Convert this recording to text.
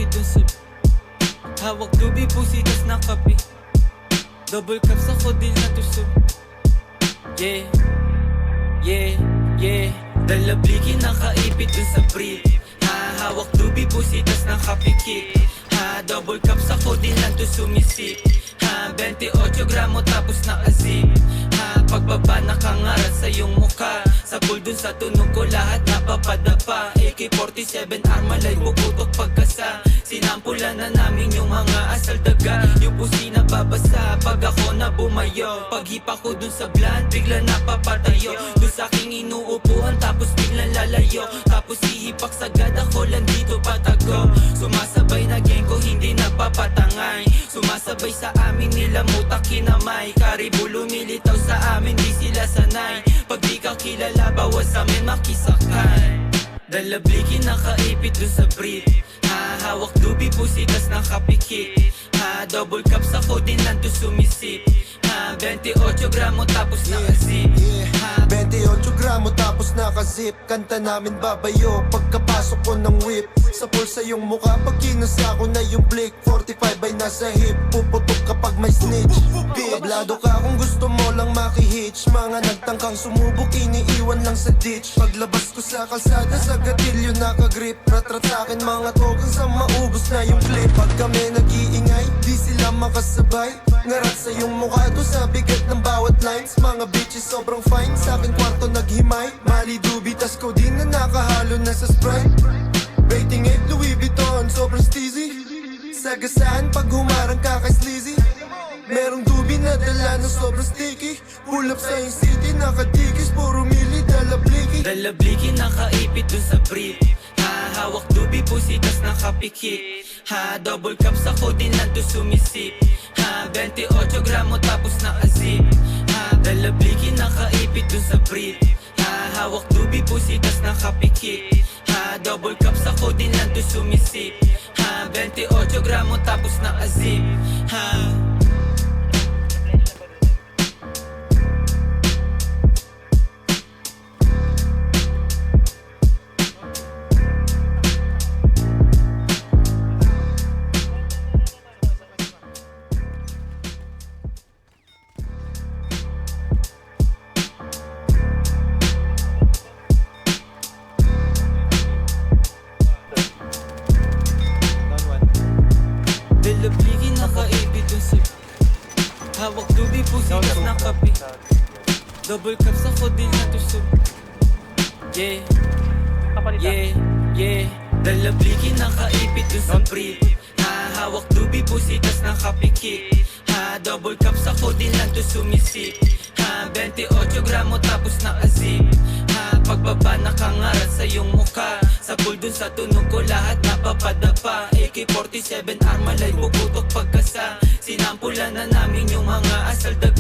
dun sa hawak tubi, pusitas na kape. Double cups ako, di na tusog. Yeah, yeah, yeah. Dalabliki nakaipit dun sa brief. Hawak tubi, pusitas na kape kick. Double cups ako, di lang to sumisip. 28 gramo tapos naka-zip. Pagbaba nakangarat sa iyong mukha. Sa pool dun sa tunog ko lahat napapadapa. AK-47 armalay bukutok pagkasa. Sinampulan na namin yung mga asal daga. Yung pusi na babasa pag ako na bumayo. Paghipa ko dun sa blunt bigla napapatayo. Dun sa aking inuupuan tapos biglang lalayo. Tapos hihipak sagad ako lang dito patago. Sumasabay na gang ko hindi napapatangay. Sumasabay sa amin nila mutak kinamay. Karibu lumilitaw sa amin di sila sanay. Pag di ka kilala bawas amin makisakay. Dalabliki nakaipit dun sa brief. Hawak dubi pusitas nakapikit. Double cups ako din lang to sumisip. 28 gramo tapos naka-zip. 28 gramo tapos naka-zip. Kanta namin babayo pagkapasok ko ng whip. Sa pulsa yung mukha pag kinasa ko na yung blick. 45 ay nasa hip, puputok kapag may snitch. Tablado ka kung gusto mo lang makihitch. Mga nagtangkang sumubok iniiwan lang sa ditch. Paglabas ko sa kalsada sa gatilyo nakagrip. Rat-rat sa'kin mga togang sa maubos na yung clip. Pag kami nag-iingay, di sila makasabay. Ngarat sa yung mukha to sa bigat ng bawat lines. Mga bitches sobrang fine, sa akin kwarto naghimay. Mali dubi tas ko din na nakahalo na sa Sprite. Rating 8 Louis Vuitton, sobrang steezy. Sagasaan pag humarang ka kay sleazy. Merong dubi na dala na sobrang sticky. Pull up sa yung city, nakatikis. Puro mili, dalabliki. Dalabliki nakaipit dun sa brief. Hawak dubi, pusitas nakapikit. Double cups ako din lang to sumisip. 28 gramo tapos naka-zip. Dalabliki nakaipit dun sa brief. Hawak dubi, pusitas nakapikit. Double cups ako din lang to sumisip. 28 gramo tapos naka-zip. Dalabliki nakaipit dun sa hawak dubi, pusitas na kape. Double cups ako din na tusog. Yeah, yeah, yeah. Dalabliki nakaipit dun sa brief. Hawak dubi, pusitas na kapikit. Double cups ako din lang to sumisip. 28 gramo tapos naka-zip. Pagbaba nakangarat sa iyong mukha. Sa pool dun sa tunog ko lahat napapadapa. AK-47 armalay bukutok pagkasa. Sinampulan na namin yung mga asal daga.